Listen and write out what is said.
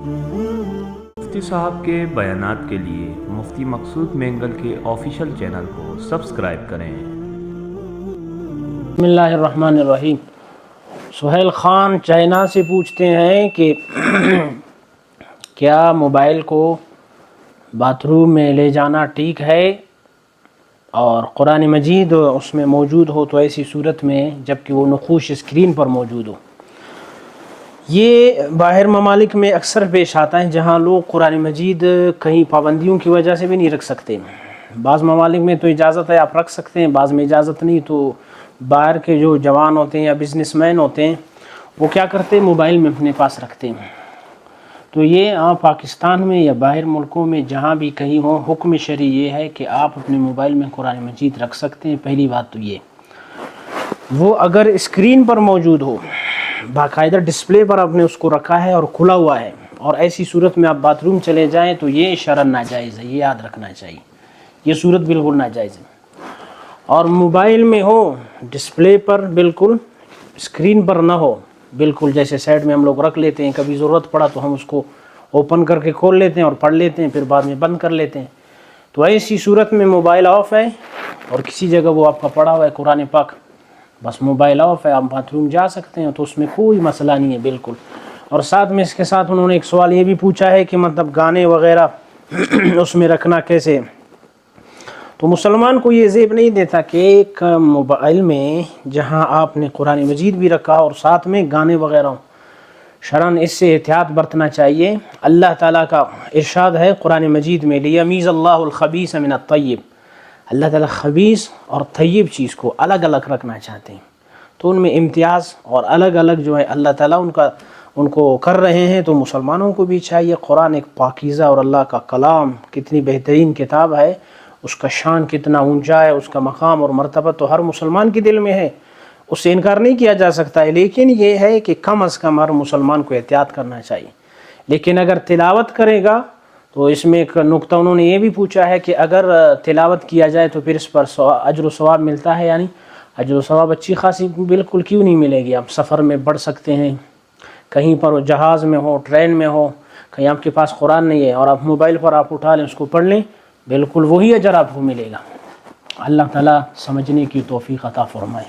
مفتی صاحب کے بیانات کے لیے مفتی مقصود مینگل کے آفیشیل چینل کو سبسکرائب کریں۔ بسم اللہ الرحمن الرحیم۔ سہیل خان چائنا سے پوچھتے ہیں کہ کیا موبائل کو باتھ روم میں لے جانا ٹھیک ہے، اور قرآن مجید اس میں موجود ہو تو ایسی صورت میں جبکہ وہ نقوش اسکرین پر موجود ہو۔ یہ باہر ممالک میں اکثر پیش آتا ہے جہاں لوگ قرآن مجید کہیں پابندیوں کی وجہ سے بھی نہیں رکھ سکتے۔ بعض ممالک میں تو اجازت ہے، آپ رکھ سکتے ہیں، بعض میں اجازت نہیں۔ تو باہر کے جو جوان ہوتے ہیں یا بزنس مین ہوتے ہیں وہ کیا کرتے ہیں، موبائل میں اپنے پاس رکھتے ہیں۔ تو یہ پاکستان میں یا باہر ملکوں میں جہاں بھی کہیں ہو، حکم شرعی یہ ہے کہ آپ اپنے موبائل میں قرآن مجید رکھ سکتے ہیں۔ پہلی بات تو یہ، وہ اگر اسکرین پر موجود ہو، باقاعدہ ڈسپلے پر آپ نے اس کو رکھا ہے اور کھلا ہوا ہے، اور ایسی صورت میں آپ باتھ روم چلے جائیں تو یہ شرعاً ناجائز ہے، یہ یاد رکھنا چاہیے، یہ صورت بالکل ناجائز ہے۔ اور موبائل میں ہو ڈسپلے پر، بالکل اسکرین پر نہ ہو، بالکل جیسے سائڈ میں ہم لوگ رکھ لیتے ہیں، کبھی ضرورت پڑا تو ہم اس کو اوپن کر کے کھول لیتے ہیں اور پڑھ لیتے ہیں، پھر بعد میں بند کر لیتے ہیں۔ تو ایسی صورت میں موبائل آف ہے اور کسی جگہ وہ آپ کا پڑا ہوا ہے قرآن پاک، بس موبائل آف ہے، آپ باتھ روم جا سکتے ہیں، تو اس میں کوئی مسئلہ نہیں ہے بالکل۔ اور ساتھ میں اس کے ساتھ انہوں نے ایک سوال یہ بھی پوچھا ہے کہ مطلب گانے وغیرہ اس میں رکھنا کیسے؟ تو مسلمان کو یہ زیب نہیں دیتا کہ ایک موبائل میں جہاں آپ نے قرآن مجید بھی رکھا اور ساتھ میں گانے وغیرہ ہوں، شرعاً اس سے احتیاط برتنا چاہیے۔ اللہ تعالیٰ کا ارشاد ہے قرآن مجید میں، لیمیز اللہ الخبیث من الطیب، اللہ تعالیٰ خبیث اور طیب چیز کو الگ الگ رکھنا چاہتے ہیں، تو ان میں امتیاز اور الگ الگ جو ہے اللہ تعالیٰ ان کو کر رہے ہیں۔ تو مسلمانوں کو بھی چاہیے، قرآن ایک پاکیزہ اور اللہ کا کلام کتنی بہترین کتاب ہے، اس کا شان کتنا اونچا ہے، اس کا مقام اور مرتبہ تو ہر مسلمان کے دل میں ہے، اس سے انکار نہیں کیا جا سکتا ہے۔ لیکن یہ ہے کہ کم از کم ہر مسلمان کو احتیاط کرنا چاہیے۔ لیکن اگر تلاوت کرے گا تو اس میں ایک نقطہ انہوں نے یہ بھی پوچھا ہے کہ اگر تلاوت کیا جائے تو پھر اس پر اجر و ثواب ملتا ہے، یعنی اجر و ثواب اچھی خاصی بالکل کیوں نہیں ملے گی؟ آپ سفر میں پڑھ سکتے ہیں، کہیں پر جہاز میں ہو، ٹرین میں ہو، کہیں آپ کے پاس قرآن نہیں ہے اور آپ موبائل پر آپ اٹھا لیں، اس کو پڑھ لیں، بالکل وہی اجر آپ کو ملے گا۔ اللہ تعالیٰ سمجھنے کی توفیق عطا فرمائے۔